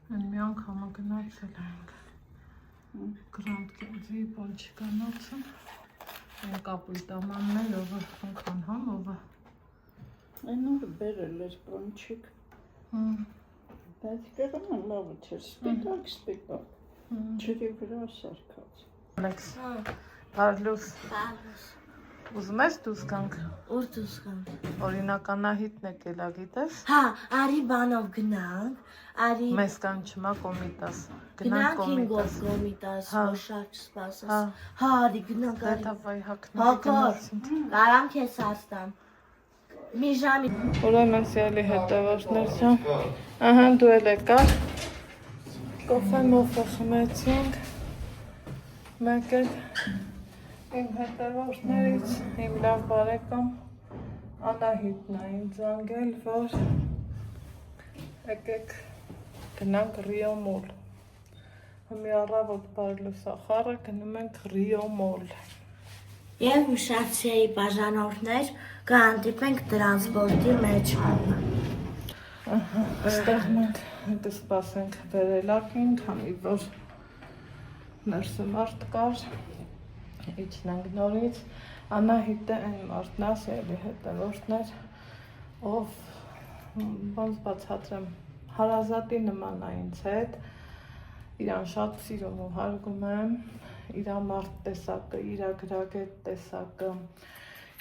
Մի անգամ գնացել ենք Grand Candy Ponchikanոցը կապույտամաններով ոնքան համովը Այն օրը բերել էր Ponchik բայց կերում լավ չէր, սպիտակ ջրի վրա սարքած Ալեքս, Բարլուս Ուզում ես դուրս գանք? Ուր դուրս գանք? Օրինականահիտն եկել ա գիտես? Հա, արի բանով գնանք, արի Մեզ կան չմա կոմիտաս գնանք ինգով կոմիտաս, որ շատ չսպասես Հա, արի գնանք, արի Դետավայ հակնի գնացինք Կարամ քեզ աստամ Մի ժամի Ուրեմն սիրելի հետևորդներ ջան Ահա դու էլ եկար Կոֆե մոֆը խմեցինք Մեկ էլ իմ հետևորդներից իմ լավ բարեկամ Անահիտն է ինձ զանգել, որ եկեք գնանք Rio Mall Մի առավոտ Բարլուսա խառը գնում ենք Rio Mall Եվ ուշացիայի բաժանորդներ կհանդիպենք տրանսպորտի մեջ Այստեղ մենք կսպասենք վերելակին, քանի որ ներսը մարդ կար իջնենք նորից Անահիտը այն մարդն է, սիրելի հետևորդներ, ով ոնց բացատրեմ, հարազատի նման է ինձ հետ, իրան շատ սիրում ու հարգում եմ, իրա մարդ տեսակը, իրա գրագետ տեսակը,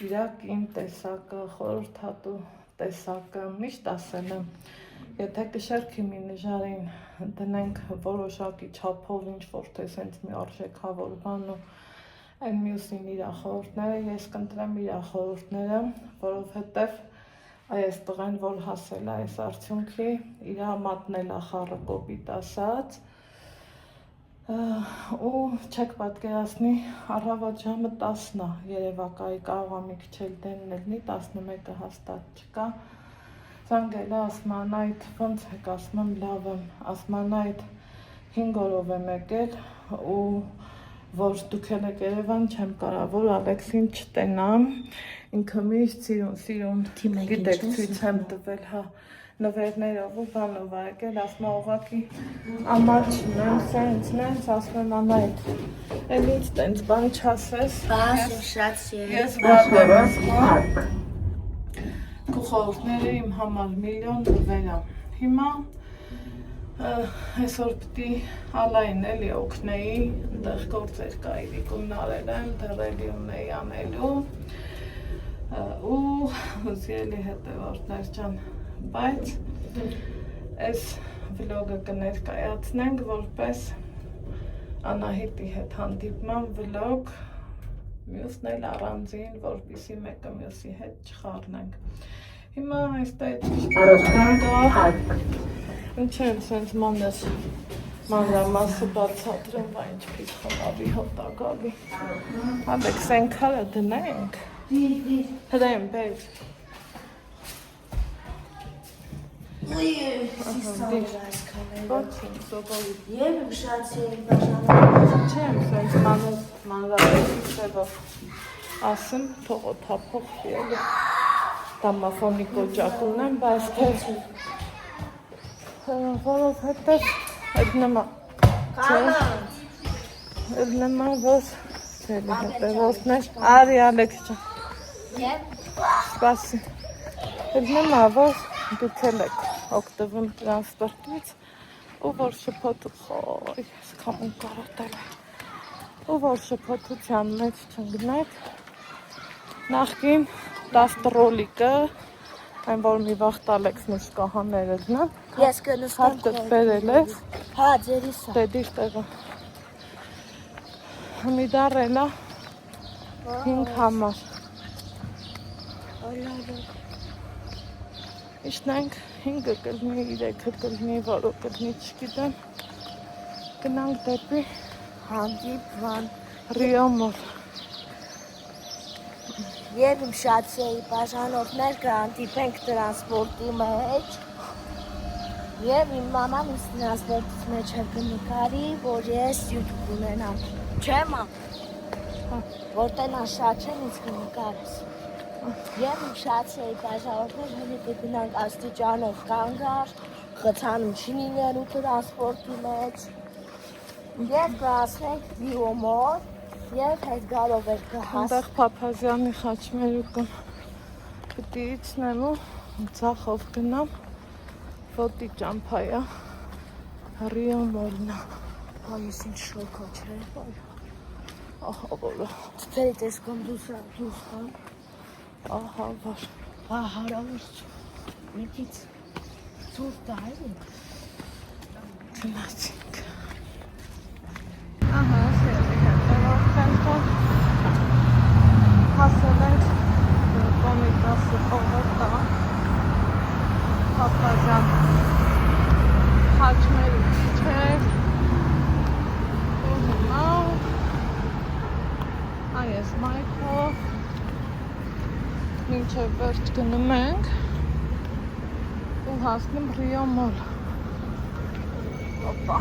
իրա կին տեսակը, խորհրդատու տեսակը, միշտ ասել եմ, եթե կշերքի մի նժարին դնենք որոշակի չափով ինչ-որ թե սենց մի արժեքավոր բան ու Այն մյուսին իրա խորհուրդները, ես կընտրեմ իրա խորհուրդները, որովհետև այս տղեն, որ հասել է այս արդյունքի, իրա մատնել է խառը կոպիտ ասած ու չեք պատկերացնի առավոտ ժամը 10-ն է Երևակայի կարող է մի քիչ էլ դեմն լինի 11-ը հաստատ չկա զանգել է ասում Անահիտ ոնց եք ասում եմ լավ եմ ասում Անահիտ 5 օրով եմ եկել ու որ դուք էլ եք Երևան չեմ կարող որ Ալեքսին չտենամ ինքը միշտ սիրուն գիտեք ցույց եմ տվել հա նվերներով ու բանով ա եկել ասում ուղղակի ամաչ չնեմ սենց ասում եմ Անահիտ էլ ինձ տենց բան չասես Բաս ուշացիայի ես վատեմ քո խորհուրդները իմ համար միլիոն նվեր ա հիմա այսօր պիտի Ալային էլի օգնեի, այնտեղ գործեր կա իրիկումն արել եմ, դեռելի ունեի անելու ու սիրելի հետևորդներ ջան, բայց այս վլոգը կներկայացնենք որպես Անահիտի հետ հանդիպման վլոգ, մյուսն էլ առանձին, որպեսզի մեկը մյուսի հետ չխառնենք Հիմա այստեղ Ինչ եմ սենց մանես մանրամասը բացատրեմ, վա ինչպես խնավի հոտ ա գալի Ալեքս են քարը դնենք հրեմ բեր Ոչինչ սովորի Եվ ուշացիայի բաժանորդներ Չեմ սենց մանրամասի սևով ասեմ թողոթափող էլի Դամաֆոնի կոճակ ունեմ, բայց թե որովհետև այդ նման այդ նման որ սելի հետևորդներ արի Ալեքս ջան սպասի այդ նման որ դուք էլ եք օգտվում տրանսպորտից ու որ շփոթ ես կամուն կարոտել ու որ շփոթության մեջ չընկնեք նախկին 10 ռոլիկը Այն որ մի վաղ Ալեքս մշկահաները դնա Ես կնստեմ Հարտդ բերել ես Հա, ձերիս է Դեդիր տեղը Հմիդար էլա 5 համար Իշնենք 5-ը կլնի, 3-ը կլնի, որը կլնի չգիտեմ Գնանք դեպի Հանդիպվան Rio Mall Եվ ուշացիայի բաժանորդներ կհանդիպենք տրանսպորտի մեջ Եվ իմ մաման ինձ տրանսպորտից մեջ էր կնկարի, որ ես YouTube ունենամ Չեմ որտենա շատ չեմ ինձ կնկարես Եվ ուշացիայի բաժանորդներ հենց կգնանք աստիճանով կանգար խցանում շինիներու տրանսպորտի մեջ և կհասնենք Վիոմոր և հետ գալով էլ Այնտեղ Փափազյանի խաչմերուկը պիտի իջնեմ ու ձախով գնամ ոտի ճամփայա Ռիո մոլն է Այս ինչ շոքա չէ ահա որը Թերի տեսքում դուս կան ահա որ հարավոր մեկից ծուր տայր գնացինք ահա սերի հետևով կենտոն հասել ենք Կոմիտասը պողոտա Փափազյան խաչմերուկ չէր ու հիմա այս մայքով մինչև վերջ գնում ենք ու հասնում Ռիո մոլ Օպա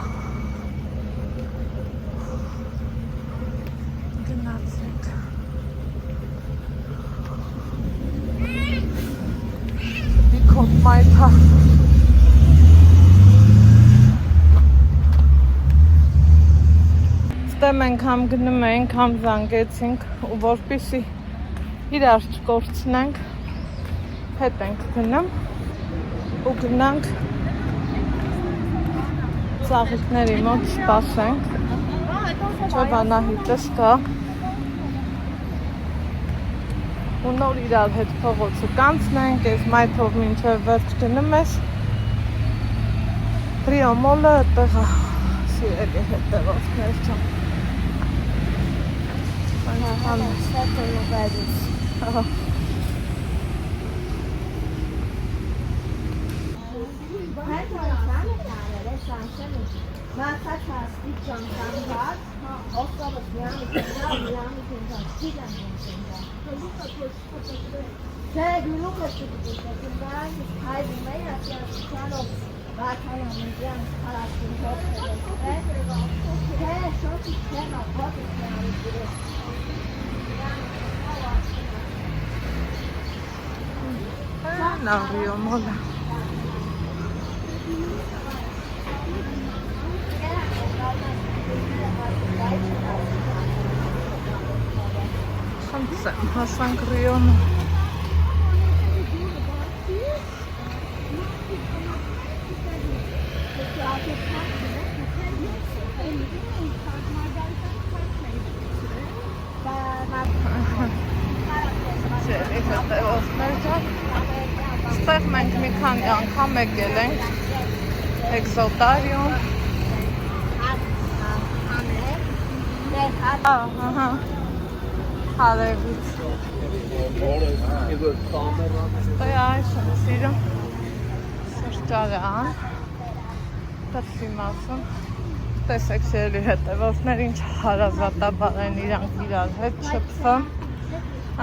գնացինք դիքոտ մայթա Ստե մենք համ գնում ենք, համ զանգեցինք ու որպեսզի իրար չկորցնենք հետ ենք գնում ու գնանք ծաղիկների մոտ սպասենք Չէ Վանահիտս կա ու նոր իրար հետ փողոցը կանցնենք ես մայթով մինչև վերջ գնում ես Ռիո մոլը այդտեղ սիրելի հետևորդներ չեմ Ռիո մոլը Խնդրեմ, հասանք Ռիո մոլ Սերի հետևորդներ ջան Ստեղ մենք մի քանի անգամ եկել ենք Էքզոտարիում Ահա Հարևից Ստե այս եմ սիրում Սրճարան Տրսի մասում Տեսեք սիրելի հետևորդներ ինչ հարազատաբար են իրանք իրար հետ շփվում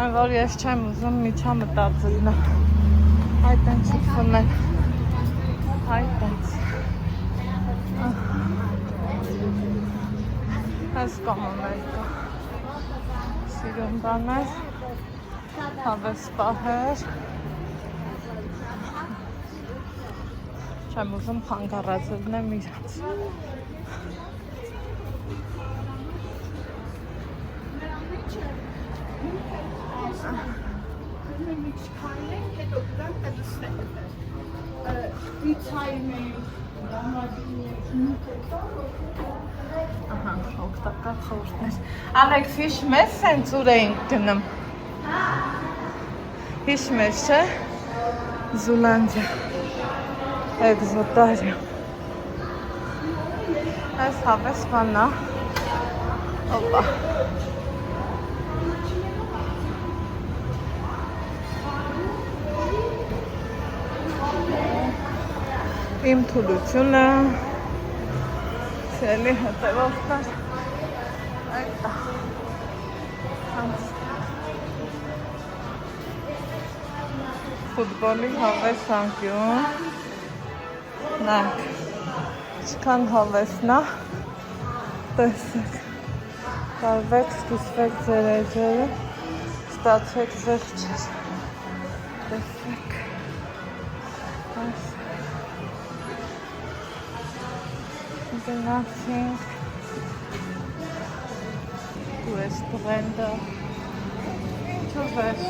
Այն որ ես չեմ ուզում միջամտածելն Այդ են շփվում են Այդ են Այս կողմը մեր կա Սիրում բաներ Հավես պահեր Չեմ ուզում խանգարածելն եմ իրանց Ահա, օգտակար խորհուրդներ Ալեքս, հիշում ես սենց ուր էինք գնում Հիշում ես, չէ? Զուլանդիա Էքզոտարիա Այս հավես բանա Օպա Իմ թուլությունը Սելի հետևորդներ Այդ է Ֆուտբոլի հավես անկյուն Նայք Չքան հավեսնա Տեսեք Կարվեք, սկսվեք ձեր էջերը Ստացեք զեղչեր Տեսեք Այս Գնացինք ռեստորանը չվեր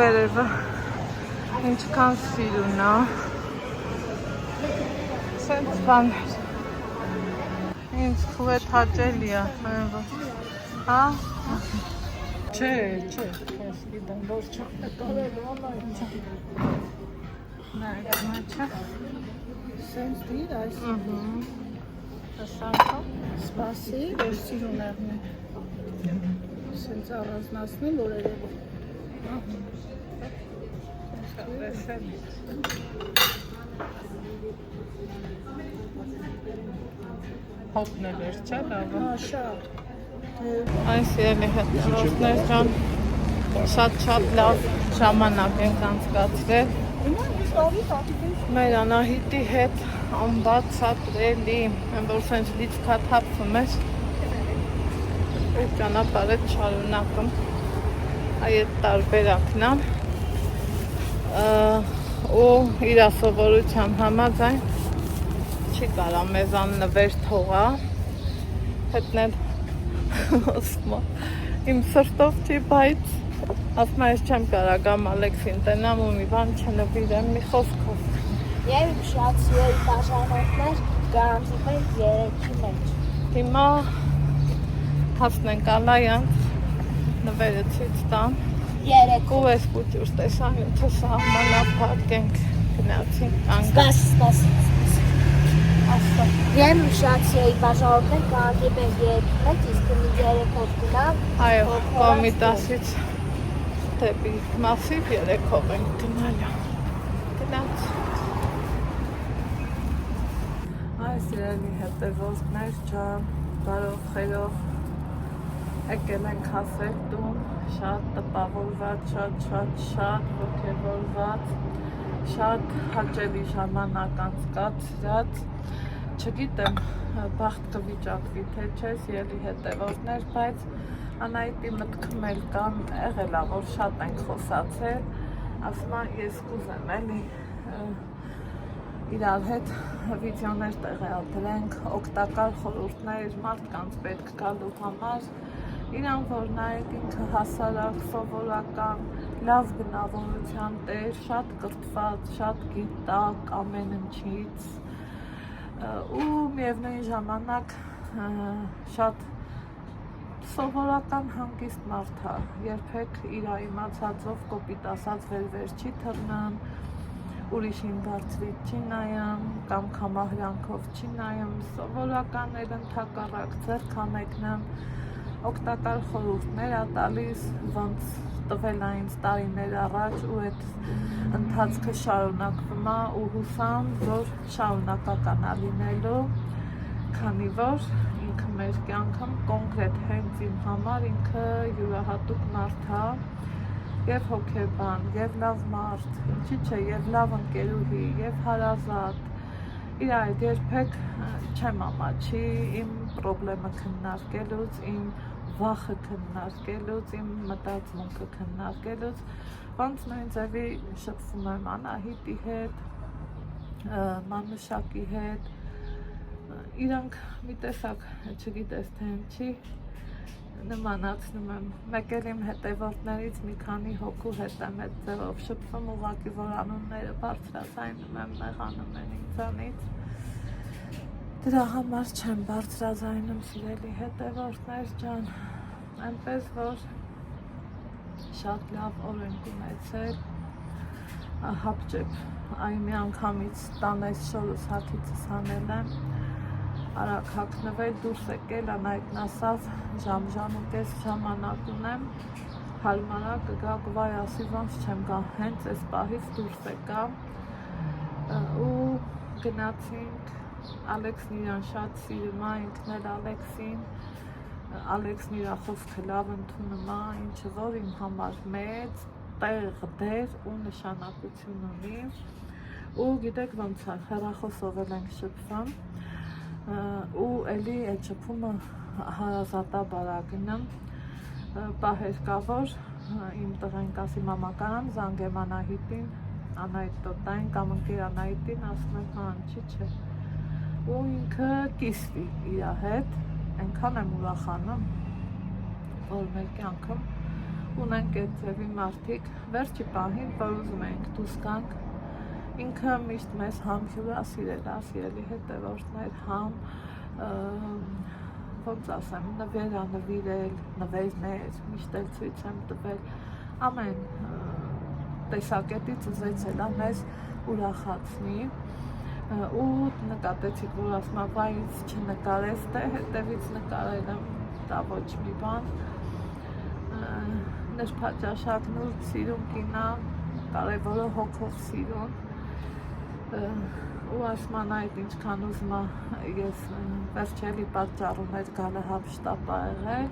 վերևը ինչքան սիրուն է սենց բաներ ինձ խվետ հաճելի է հա չէ ես գիտեմ որ չէ նայեք մաչա Սենց դիր այս Սանքա սպասի, որ սիրուն եղնի Սենց առանձնացնի, որ երևի հոտնել էր չէ լավը շատ Այս ելի հետևորդներ ջան շատ լավ ժամանակ ենք անցկացրել մեր Անահիտի հետ անբացատրելի որ սենց լիցքատ հապվում էր ճանապարհը շարունակում այդ տարբերակն է ու իր սովորության համաձայն չի կարա մեզան նվեր թողա հետնել իմ սրտով չի բայց ասում ես չեմ կարա գամ Ալեքսին տնամ ու մի բան չնվիրեմ մի խոսքով Եվ շատ սիրելի բաժանորդներ գանձիվենք 3-ի մեջ Հիմա հասնենք Ալայանց նվերը ցույց տամ 3 ու ես կուտյուր տեսանյութը սահմանափակ ենք գնացինք Սպաս ասա Եվ շատ սիրելի բաժանորդներ գանձիվենք 3-ի մեջ իսկ մի 3-ով գնամ այո կոմիտասից դեպի մասիվ 3-ով ենք գնալը գնաց Այս երելի հետևորդներ ջան, բարով խերով եկել ենք հասել տուն, շատ տպավորված, շատ ոգևորված, շատ հաճելի ժամանակ անցկացրած, չգիտեմ բախտ կվիճակվի թե չես ելի հետևորդներ, բայց Անահիտի մտքում էլ կան եղել է, որ շատ ենք խոսացել, ասում ես կուզեմ էլի իրար հետ վիդեոներ տեղադրենք, օգտակար խորհուրդներ մարդկանց պետք գալու համար, իրան որ նայեք ինքը հասարակ, սովորական, լավ բնավորության տեր, շատ կրթված, շատ գիտակ ամեն ինչից ու միևնույն ժամանակ շատ սովորական հանգիստ մարդ է, երբեք իր իմացածով կոպիտ ասած վեր չի թռնան ուրիշին բարձրից չի նայում, կամ կամահրանքով չի նայում, սովորական էլ ընդհակառակ ձեռք անեկնան, օգտակար խորհուրդներ ա տալիս, ոնց տվել ա ինձ տարիներ առաջ ու այդ ընթացքը շարունակվում ա ու հուսամ, որ շարունակական ա լինելու, քանի որ ինքը մեր կյանքում կոնկրետ հենց իմ համար ինքը յուրահատուկ մարդ ա Եվ հոգեբան, և լավ մարդ, ինչի չէ, և լավ ընկերուհի, և հարազատ իր այդ երբեք չեմ ամաչի իմ պրոբլեմը քննարկելուց, իմ վախը քննարկելուց, իմ մտածմունքը քննարկելուց ոնց նույն ձևի շփվում եմ Անահիտի հետ, Մանուշակի հետ իրանք մի տեսակ չգիտես թե ինչի նմանացնում եմ, մեկ էլ իմ հետևորդներից մի քանի հոգու հետ եմ այդ ձևով շփվում ուղղակի որ անունները բարձրաձայնում եմ, նեղանում են ինձանից դրա համար չեմ բարձրաձայնում սիրելի հետևորդներ ջան այնպես որ շատ լավ օր ենք ունեցել հապճեպ այն մի անգամից տանես շորս հաթիցս անել եմ արագ հագնվել, դուրս եկել, Անահիտն ասավ ժամ-ժամուկես ժամանակ ունեմ, հարմարա կգաք վայ ասի ոնց չեմ գա, հենց այս պահից դուրս եկա ու գնացինք, Ալեքսն իրան շատ սիրում ա, ինքն էլ Ալեքսին, Ալեքսն իր խոսքը լավ ընդունում ա, ինչը որ իմ համար մեծ տեղ, դեր ու նշանակություն ունի ու գիտեք ոնց է, հեռախոսով էլ ենք շփվում ու էլի այդ շփումը հարազատաբար ա գնում պահեր կա որ իմ տղեն կասի մամա կարամ զանգեմ Անահիտին Անահիտ տոտային կամ ընկեր Անահիտին ասում եմ հա ինչի՞ չէ ու ինքը կիսվի իր հետ, այնքան եմ ուրախանում, որ մեր կյանքում ունենք այդ ձևի մարդիկ, վերջի պահին, որ ուզում ենք դուրս գանք, ինքը միշտ մեզ համ հյուրասիրել, սիրելի հետևորդներ, համ ոնց ասեմ, նվերել, նվերներ, միշտ էլ ցույց եմ տվել, ամեն տեսակետից ուզեցել մեզ ուրախացնի ու նկատեցիք, որ ասում եմ, վայից չնկարես, թե հետևից նկարել եմ, դա ոչ մի բան, նրբաճաշակն ու սիրուն կինա, կարևորը հոգով սիրուն, ու ասման այդ ինչքան ուզում ես վերջելի պատճառուներ գալը հապշտապ ա եղել,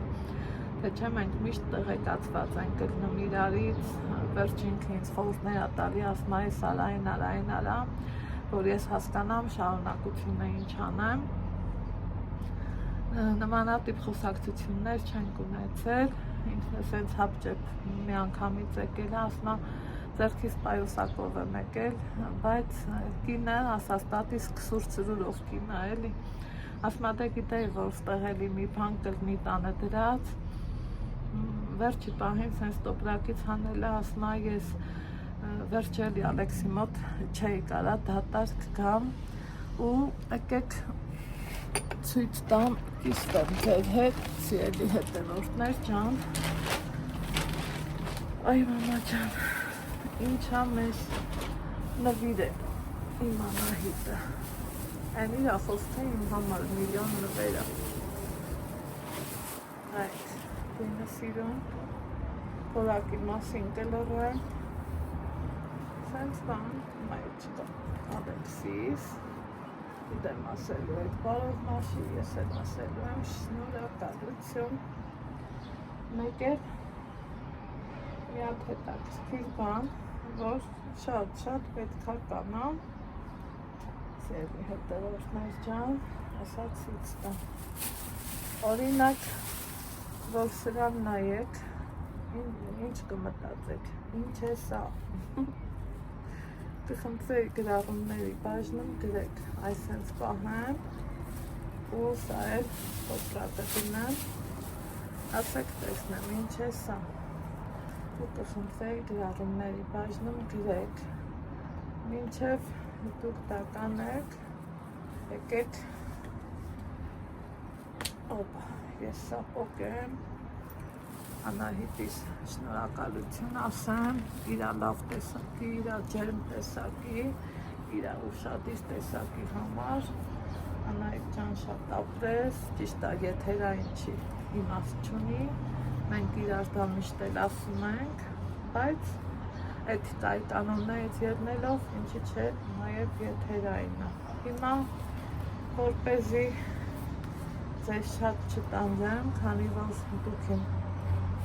թե չէ մենք միշտ տեղեկացված ենք գտնում իրարից, վերջինքը ինձ խորհուրդներ ա տալի, ասում այս արա, որ ես հասկանամ շարունակությունը ինչ անեմ, նմանատիպ խոսակցություններ չենք ունեցել, ինքն սենց հապճեպ մի անգամից եկել է, ասում ձեռքից պայուսակով եմ եկել, բայց կինը ասաց տատիս քսուր ծրուրով կինը էլի, ասում դե գիտեի, որ ստեղ էլի մի բան կլնի տանը դրած, վերջի պահին սենց տոպրակից հանելը, ասում ես վերջելի Ալեքսի մոտ չէի կարա դատարկ գամ ու եկեք ցույց տամ կիստեմ ձեր հետ, սիրելի հետևորդներ ջան, այ մամա ջան, ինչա մեզ նվիրել իմ Անահիտը, այն իրա խոսքը իմ համար միլիոն նվեր է, այդ գույնը սիրուն, որակի մասին կլրել, սենց բան, մայր չկա, Ալեքսիս, Դեմ ասելու այդ բարով մաշի, ես էլ ասելու եմ շնորհակալություն, մեկ էլ մի հատ հետաքրքիր բան, որ շատ պետք է կանամ, սիրելի հետևորդներ ջան, ասացից տամ, օրինակ, որ սրան նայեք, ինչ կմտածեք, ինչ է սա, կխնդրեի գրառումների բաժնում գրեք, այսենց պահեմ ու սա էլ տոպրակը դնեմ, ասեք տեսնեմ, ինչ է սա ու կխնդրեի գրառումների բաժնում գրեք, մինչև դուք դա կանեք, եկեք, օպա, ես սա պոկեմ, Անահիտիս շնորհակալություն ասեմ, իրա լավ տեսակի, իրա ջերմ տեսակի, իրա ուշադիր տեսակի համար, Անահիտ ջան շատ ապրես, ճիշտ է, եթերային չի, իմաստ չունի, մենք իրար դա միշտ էլ ասում ենք, բայց էթիկայի կանոններից ելնելով, ինչի չէ, նաև եթերային է, հիմա որպեսզի ձեզ շատ չտանձեմ, քանի որ դուք իմ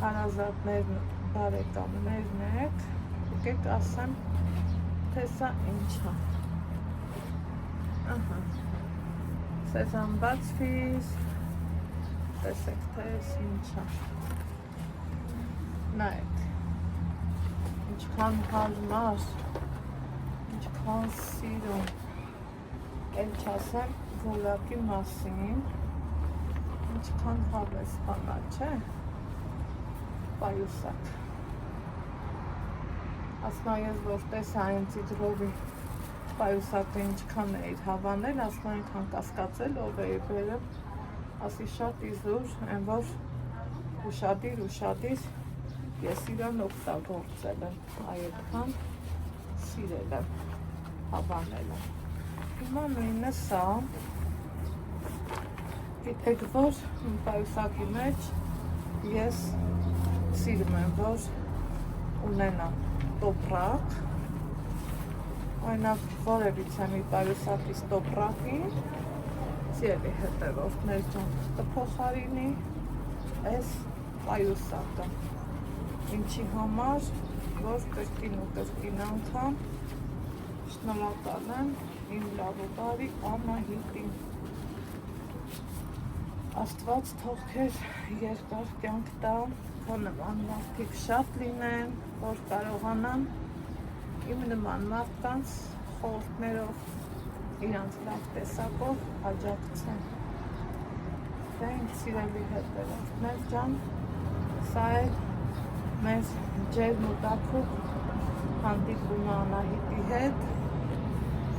հարազատներն բարեկամներն եք, եկեք ասեմ, թե սա ինչ է, սեզան բացվիս, տեսեք, թե ինչ է, նայեք, ինչքան հարմար, ինչքան սիրուն, էլ չասեմ որակի մասին, ինչքան հավես բանա, չէ, պայուսակ, ասմա ես որ տեսա այն ծիտրովի պայուսակը ինչքան էիր հավանել, ասմա այնքան կասկածել ով էի բերել, ասի շատ իզուր, են որ ուշադիր, ես իրան օգտագործել եմ, այդքան սիրել եմ, հավանել եմ, հիմա նույնը սա, գիտեք որ պայուսակի մեջ ես սիրում եմ, որ ունենամ տոպրակ, օրինակ որևիցե մի պայուսակից տոպրակին, սիրելի հետևորդներ ջան, կփոխարինի այս պայուսակը, ինչի համար, որ կրկին ու կրկին անգամ շնորհակալ եմ իմ լավ ու բարի Անահիտին, Աստված թող քեզ երկար կյանք տա, քո նման մարդիկ շատ լինեն, որ կարողանան իմ նման մարդկանց խորհուրդներով իրանց լավ տեսակով աջակցեն։ Դե ինձ սիրելի հետևորդներ ջան, սա է մեզ ջերմ ու տաքուկ հանդիպումը Անահիտի հետ։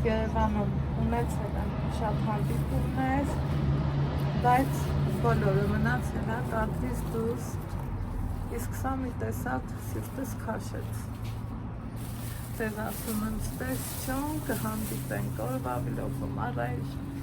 Երևանում ունեցել եմ շատ հանդիպումներ, բայց բոլորը մնացել է կադրից դուրս, իսկ սա մի տեսակ սիրտս քաշեց։ Ձեզ ասում եմ ստեսչոն, կհանդիպենք օրվա վլոգում, առայժմ